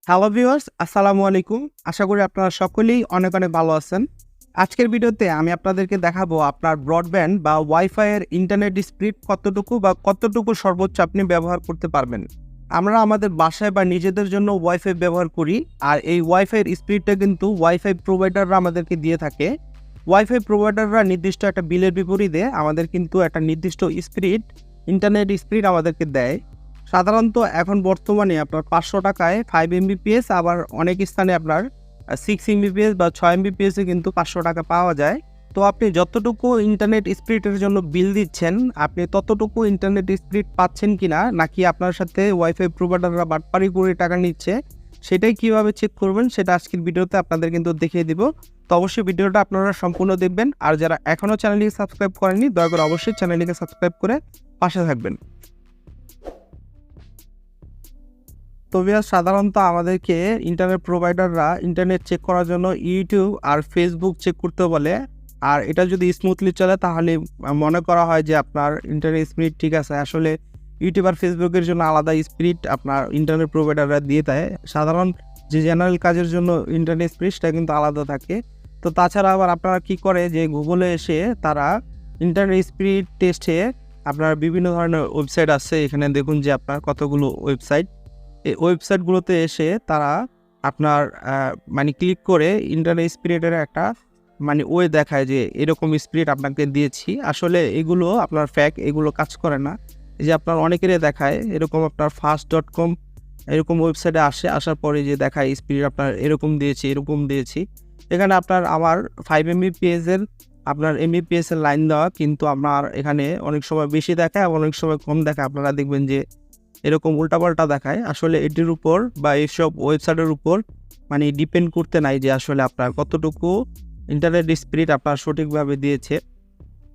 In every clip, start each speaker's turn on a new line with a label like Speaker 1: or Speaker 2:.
Speaker 1: Hello viewers, আসসালামু আলাইকুম। আশা করি আপনারা সকলেই অনেক ভালো আছেন। আজকের ভিডিওতে আমি আপনাদেরকে দেখাবো আপনার ব্রডব্যান্ড বা ওয়াইফাই এর ইন্টারনেট স্পিড কতটুকু সর্বোচ্চ আপনি ব্যবহার করতে পারবেন। আমরা আমাদের বাসায় বা নিজেদের জন্য ওয়াইফাই ব্যবহার করি, আর এই ওয়াইফাই এর স্পিডটা কিন্তু ওয়াইফাই প্রোভাইডাররা আমাদেরকে দিয়ে থাকে। ওয়াইফাই প্রোভাইডাররা নির্দিষ্ট একটা বিলের বিপরীতে আমাদের কিন্তু একটা নির্দিষ্ট ইন্টারনেট স্পিড আমাদেরকে দেয়। সাধারণত এখন বর্তমানে আপনার 500 টাকায় 5 Mbps, আবার অনেক স্থানে আপনার 6 Mbps বা 6 Mbps এ কিন্তু 500 টাকা পাওয়া যায়। তো আপনি যতটুকু ইন্টারনেট স্পিডের জন্য বিল দিচ্ছেন, আপনি ততটুকু ইন্টারনেট স্পিড পাচ্ছেন কিনা, নাকি আপনার সাথে ওয়াইফাই প্রোভাইডাররা বাটপারি করে টাকা নিচ্ছে, সেটাই কিভাবে চেক করবেন সেটা আজকের ভিডিওতে আপনাদের কিন্তু দেখিয়ে দিব। তো অবশ্যই ভিডিওটা আপনারা সম্পূর্ণ দেখবেন, আর যারা এখনও চ্যানেলটিকে সাবস্ক্রাইব করেননি দয়া করে অবশ্যই চ্যানেলটিকে সাবস্ক্রাইব করে পাশে থাকবেন। তবে সাধারণত আমাদেরকে ইন্টারনেট প্রোভাইডাররা ইন্টারনেট চেক করার জন্য ইউটিউব আর ফেসবুক চেক করতে বলে, আর এটা যদি স্মুথলি চলে তাহলে মনে করা হয় যে আপনার ইন্টারনেট স্পিড ঠিক আছে। আসলে ইউটিউব আর ফেসবুকের জন্য আলাদা স্পিড আপনার ইন্টারনেট প্রোভাইডাররা দিয়ে দেয়। সাধারণ যে জেনারেল কাজের জন্য ইন্টারনেট স্পিডটা কিন্তু আলাদা থাকে। তো তাছাড়া আবার আপনারা কি করে যে গুগলে এসে তারা ইন্টারনেট স্পিড টেস্টে আপনার বিভিন্ন ধরনের ওয়েবসাইট আছে, এখানে দেখুন যে আপনার কতগুলো ওয়েবসাইট। এই ওয়েবসাইটগুলোতে এসে তারা আপনার ক্লিক করে ইন্টারনেট স্পিডের একটা ওয়ে দেখায় যে এরকম স্পিড আপনাকে দিয়েছি। আসলে এগুলো আপনার ফ্যাক, এগুলো কাজ করে না। এই যে আপনার অনেকেরই দেখায় এরকম আপনার fast.com এরকম ওয়েবসাইটে আসার পরে যে দেখায় স্পিড আপনার এরকম দিয়েছি। এখানে আপনার আমার 5 Mbps এর আপনার Mbps এর লাইন দেওয়া, কিন্তু আপনার এখানে অনেক সময় বেশি দেখায়, অনেক সময় কম দেখায়। আপনারা দেখবেন যে এরকম উল্টাপাল্টা দেখায়। আসলে এটির উপর বা এইসব ওয়েবসাইটের উপর ডিপেন্ড করতে নাই যে আসলে আপনার কতটুকু ইন্টারনেট স্পিড আপনার সঠিকভাবে দিয়েছে।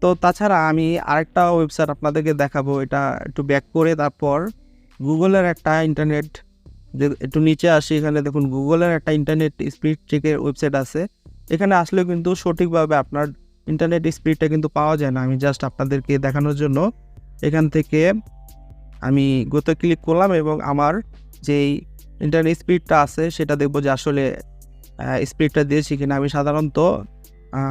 Speaker 1: তো তাছাড়া আমি আরেকটা ওয়েবসাইট আপনাদেরকে দেখাবো। এটা একটু ব্যাক করে তারপর গুগলের একটা ইন্টারনেট, যে একটু নিচে আসি, এখানে দেখুন গুগলের একটা ইন্টারনেট স্পিড চেকের ওয়েবসাইট আছে। এখানে আসলে কিন্তু সঠিকভাবে আপনার ইন্টারনেট স্পিডটা কিন্তু পাওয়া যায় না। আমি জাস্ট আপনাদেরকে দেখানোর জন্য এখান থেকে আমি গোতে ক্লিক করলাম এবং আমার যেই ইন্টারনেট স্পিডটা আছে সেটা দেখবো যে আসলে স্পিডটা দিয়েছি কিনা। আমি সাধারণত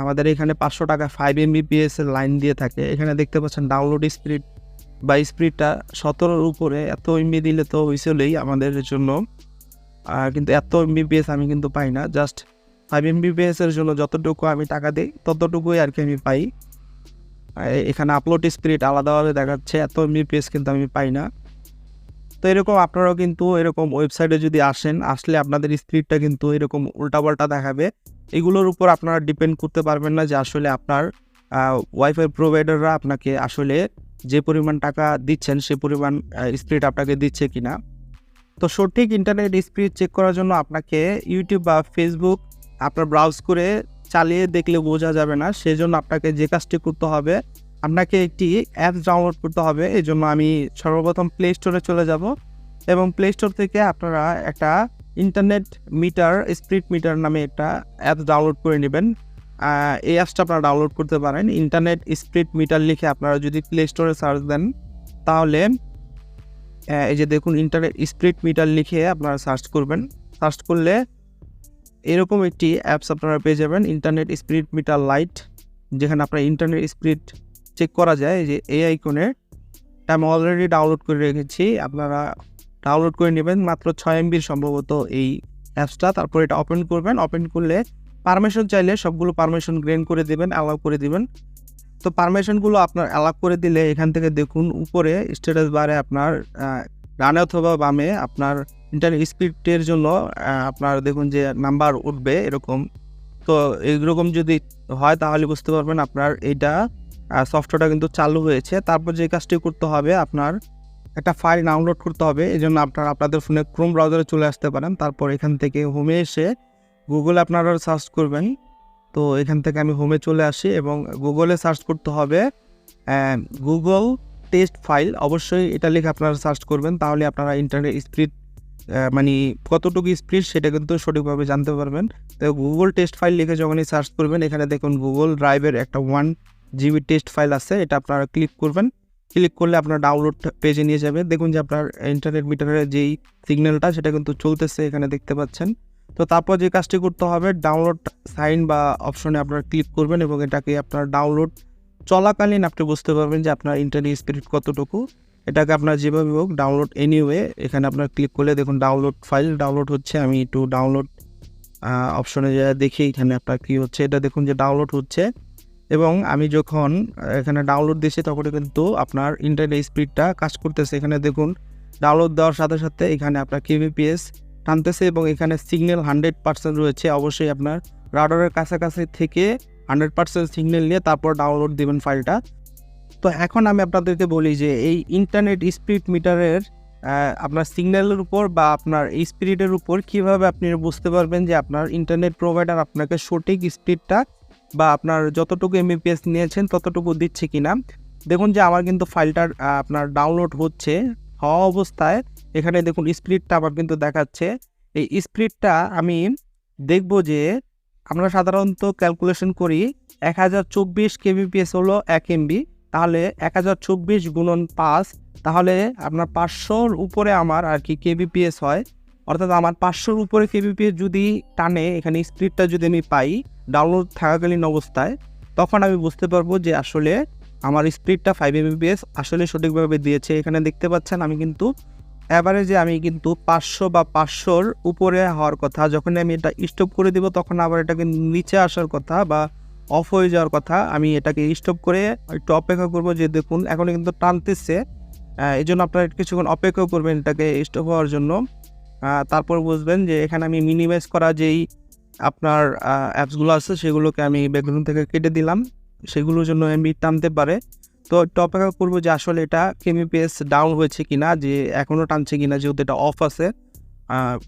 Speaker 1: আমাদের এখানে 500 টাকা 5 Mbps এর লাইন দিয়ে থাকে। এখানে দেখতে পাচ্ছেন ডাউনলোড স্পিড বা স্পিডটা 17-র উপরে। এত এমবি দিলে তো হয়েছিলেই আমাদের জন্য, কিন্তু এত Mbps আমি কিন্তু পাই না। জাস্ট 5 Mbps এর জন্য যতটুকু আমি টাকা দিই ততটুকুই আর কি আমি পাই। এখানে আপলোড স্পিড আলাদাভাবে দেখাচ্ছে, এত Mbps কিন্তু আমি পাই না। তো এরকম আপনারাও কিন্তু এরকম ওয়েবসাইটে যদি আসলে আপনাদের স্পিডটা কিন্তু এরকম উল্টাপাল্টা দেখাবে। এগুলোর উপর আপনারা ডিপেন্ড করতে পারবেন না যে আসলে আপনার ওয়াইফাই প্রোভাইডাররা আপনাকে আসলে যে পরিমাণ টাকা দিচ্ছেন সে পরিমাণ স্পিড আপনাকে দিচ্ছে কিনা। তো সঠিক ইন্টারনেট স্পিড চেক করার জন্য আপনাকে ইউটিউব বা ফেসবুক আপনার ব্রাউজ করে চালিয়ে দেখলে বোঝা যাবে না। সেজন্য আপনাকে যে কাজটি করতে হবে, আপনাকে একটি অ্যাপস ডাউনলোড করতে হবে। এই জন্য আমি সর্বপ্রথম প্লে স্টোরে চলে যাব এবং প্লে স্টোর থেকে আপনারা একটা ইন্টারনেট মিটার, স্পিড মিটার নামে একটা অ্যাপস ডাউনলোড করে নেবেন। এই অ্যাপসটা আপনারা ডাউনলোড করতে পারেন। ইন্টারনেট স্পিড মিটার লিখে আপনারা যদি প্লে স্টোরে সার্চ দেন তাহলে এই যে দেখুন ইন্টারনেট স্পিড মিটার লিখে আপনারা সার্চ করবেন। সার্চ করলে এরকম একটি অ্যাপস আপনারা পেয়ে যাবেন, ইন্টারনেট স্পিড মিটার লাইট, যেখানে আপনার ইন্টারনেট স্পিড চেক করা যায়। যে এই আইকনে আমি অলরেডি ডাউনলোড করে রেখেছি, আপনারা ডাউনলোড করে নেবেন। মাত্র 6 MB সম্ভবত এই অ্যাপসটা। তারপর এটা ওপেন করবেন। ওপেন করলে পারমিশন চাইলে সবগুলো পারমিশন গ্রেন্ট করে দেবেন, অ্যালাউ করে দিবেন। তো পারমিশনগুলো আপনার অ্যালাউ করে দিলে এখান থেকে দেখুন উপরে স্ট্যাটাস বারে আপনার ডানে অথবা বামে আপনার ইন্টারনেট স্পিডের জন্য আপনার দেখুন যে নাম্বার উঠবে এরকম। তো এইরকম যদি হয় তাহলে বুঝতে পারবেন আপনার এইটা সফটওয়্যারটা কিন্তু চালু হয়েছে। তারপর যে কাজটি করতে হবে, আপনার একটা ফাইল ডাউনলোড করতে হবে। এই জন্য আপনারা আপনাদের ফোনে ক্রোম ব্রাউজারে চলে আসতে পারেন। তারপর এখান থেকে হোমে এসে গুগলে আপনারা সার্চ করবেন। তো এখান থেকে আমি হোমে চলে আসি এবং গুগলে সার্চ করতে হবে গুগল টেস্ট ফাইল। অবশ্যই এটা লিখে আপনারা সার্চ করবেন, তাহলে আপনারা ইন্টারনেট স্পিড কতটুকু স্পিড সেটা কিন্তু সঠিকভাবে জানতে পারবেন। তো গুগল টেস্ট ফাইল লিখে যখনই সার্চ করবেন, এখানে দেখুন গুগল ড্রাইভের একটা 1 GB টেস্ট ফাইল আছে, এটা আপনারা ক্লিক করবেন। ক্লিক করলে আপনার ডাউনলোড পেজে নিয়ে যাবে। দেখুন যে আপনার ইন্টারনেট মিটারের যেই সিগন্যালটা সেটা কিন্তু চলতেছে, এখানে দেখতে পাচ্ছেন। তো তারপর যে কাজটি করতে হবে, ডাউনলোড সাইন বা অপশনে আপনারা ক্লিক করবেন এবং এটাকে আপনার ডাউনলোড চলাকালীন আপনি বুঝতে পারবেন যে আপনার ইন্টারনেট স্পিড কতটুকু। এটাকে আপনার যেভাবে হোক ডাউনলোড এনিওয়ে, এখানে আপনার ক্লিক করলে দেখুন ডাউনলোড ফাইল ডাউনলোড হচ্ছে। আমি একটু ডাউনলোড অপশনে দেখি এখানে আপনার কী হচ্ছে, এটা দেখুন যে ডাউনলোড হচ্ছে। এবং আমি যখন এখানে ডাউনলোড দিয়েছি তখন কিন্তু আপনার ইন্টারনেট স্পিডটা কাজ করতেছে। এখানে দেখুন ডাউনলোড দেওয়ার সাথে সাথে এখানে আপনার কেবিপিএস টানতেছে এবং এখানে সিগন্যাল 100% রয়েছে। অবশ্যই আপনার রাডারের কাছাকাছি থেকে 100% সিগন্যাল নিয়ে তারপর ডাউনলোড দেবেন ফাইলটা। তো এখন আমি আপনাদেরকে বলি যে এই ইন্টারনেট স্পিড মিটারের আপনার সিগন্যালের উপর বা আপনার স্পিডের উপর কীভাবে আপনি বুঝতে পারবেন যে আপনার ইন্টারনেট প্রোভাইডার আপনাকে সঠিক স্পিডটা বা আপনার যতটুকু এমবিপিএস নিয়েছেন ততটুকু দিচ্ছে কিনা। দেখুন যে আমার কিন্তু ফাইলটার আপনার ডাউনলোড হওয়া অবস্থায় এখানে দেখুন স্পিডটা আমার কিন্তু দেখাচ্ছে। এই স্পিডটা আমি দেখব যে আমরা সাধারণত ক্যালকুলেশন করি 1024 কেবিপিএস হলো 1 এমবি, তাহলে 1024 গুণন 5, তাহলে আপনার 500-র উপরে আমার আর কি কেবিপিএস হয়। অর্থাৎ আমার 500-র উপরে কেবিপিএস যদি টানে এখানে স্পিডটা যদি আমি পাই ডাউনলোড থাকাকালীন অবস্থায়, তখন আমি বুঝতে পারবো যে আসলে আমার স্পিডটা 5 এমবিপিএস আসলে সঠিকভাবে দিয়েছে। এখানে দেখতে পাচ্ছেন আমি কিন্তু অ্যাভারেজে আমি কিন্তু 500 বা 500-র উপরে হওয়ার কথা। যখন আমি এটা স্টপ করে দিব তখন আবার এটাকে নিচে আসার কথা বা অফ হয়ে যাওয়ার কথা। আমি এটাকে স্টপ করে একটু অপেক্ষা করব যে দেখুন এখনও কিন্তু টানতেছে, এই জন্য আপনারা কিছুক্ষণ অপেক্ষা করবেন এটাকে স্টপ হওয়ার জন্য। তারপর বুঝবেন যে এখানে আমি মিনিমাইজ করা যেই আপনার অ্যাপসগুলো আছে সেগুলোকে আমি ব্যাকগ্রাউন্ড থেকে কেটে দিলাম, সেগুলোর জন্য এমবি টানতে পারে। তো একটু অপেক্ষা করবো যে আসলে এটা কেবিপিএস ডাউন হয়েছে কিনা, যে এখনও টানছে কিনা, যেহেতু এটা অফ আছে,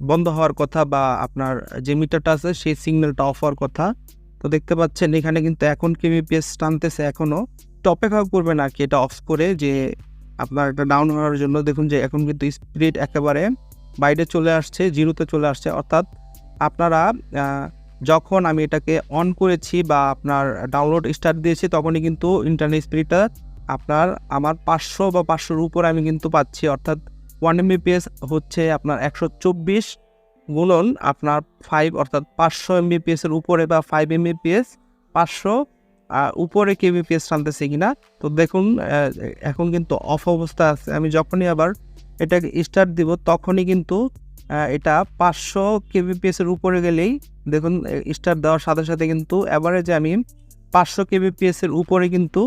Speaker 1: বন্ধ হওয়ার কথা বা আপনার যে মিটারটা আছে সেই সিগন্যালটা অফ হওয়ার কথা। তো দেখতে পাচ্ছেন এখানে কিন্তু এখন কেবিপিএস টানতেছে এখনও। একটু অপেক্ষা করবেন আর কি এটা অফ করে, যে আপনার এটা ডাউন হওয়ার জন্য। দেখুন যে এখন কিন্তু স্পিড একেবারে বাইরে চলে আসছে, জিরোতে চলে আসছে। অর্থাৎ আপনারা যখন আমি এটাকে অন করেছি বা আপনার ডাউনলোড স্টার্ট দিয়েছি তখনই কিন্তু ইন্টারনেট স্পিডটা আমার 500 বা 500-র উপরে আমি কিন্তু পাচ্ছি। অর্থাৎ 1 এমবিপিএস হচ্ছে আপনার 124 গুণন আপনার 5, অর্থাৎ 500 এমবিপিএসের উপরে বা 5 এমবিপিএস 500 উপরে কেবিপিএস টানতেছে কিনা। তো দেখুন এখন কিন্তু অফ অবস্থা আছে। আমি যখনই আবার এটাকে স্টার্ট দিব তখনই কিন্তু এটা 500 কেবিপিএসের উপরে গেলেই দেখুন স্টার্ট দেওয়ার সাথে সাথে কিন্তু অ্যাভারেজে আমি 500 কেবিপিএসের উপরে কিন্তু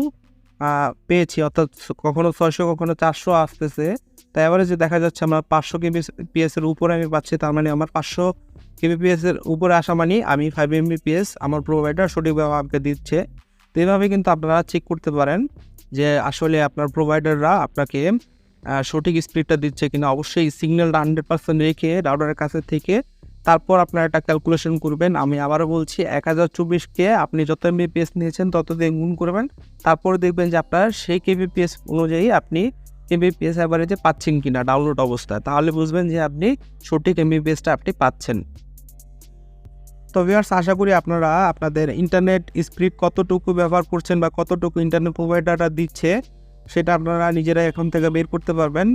Speaker 1: পেয়েছি। অর্থাৎ কখনো 600 কখনো 400 আসতেছে। তাই অ্যাভারেজে দেখা যাচ্ছে আমার 500 কেবিপিএসের উপরে আমি পাচ্ছি। তার মানে আমার 500 কেবিপিএসের উপরে আসা মানে আমি 5 এমবিপিএস আমার প্রোভাইডার সঠিকভাবে আমাকে দিচ্ছে। তো এইভাবে কিন্তু আপনারা চেক করতে পারেন যে আসলে আপনার প্রোভাইডাররা আপনাকে সঠিক স্পিডটা দিচ্ছে কিনা। অবশ্যই সিগন্যালটা 100% রেখে রাউটারের কাছে থেকে তারপর আপনারা একটা ক্যালকুলেশন করবেন। আমি আবারও বলছি 1024-কে আপনি যত এমবিপিএস নিয়েছেন তত দিয়ে গুণ করবেন, তারপরে দেখবেন যে আপনার সেই কেবিপিএস অনুযায়ী আপনি এমবিপিএস অ্যাভারেজে পাচ্ছেন কিনা ডাউনলোড অবস্থায়। তাহলে বুঝবেন যে আপনি সঠিক এমবিপিএসটা আপনি পাচ্ছেন। তো ভিউয়ার্স, আশা করি আপনারা আপনাদের ইন্টারনেট স্পিড কতটুকু ব্যবহার করছেন বা কতটুকু ইন্টারনেট প্রোভাইডাররা দিচ্ছে সেটা আপনারা নিজেরাই এখন থেকে বের করতে পারবেন।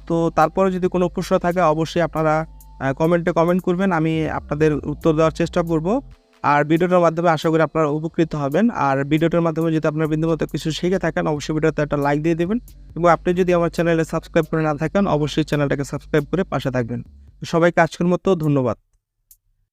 Speaker 1: তো তারপরে যদি কোনো প্রশ্ন থাকে অবশ্যই আপনারা কমেন্টে কমেন্ট করবেন, আমি আপনাদের উত্তর দেওয়ার চেষ্টা করব। আর ভিডিওটার মাধ্যমে আশা করি আপনারা উপকৃত হবেন। আর ভিডিওটার মাধ্যমে যদি আপনার বিন্দুমতো কিছু শিখে থাকেন অবশ্যই ভিডিওতে একটা লাইক দিয়ে দেবেন, এবং আপনি যদি আমার চ্যানেলে সাবস্ক্রাইব করে না থাকেন অবশ্যই চ্যানেলটাকে সাবস্ক্রাইব করে পাশে থাকবেন। সবাইকে আজকের মতো ধন্যবাদ।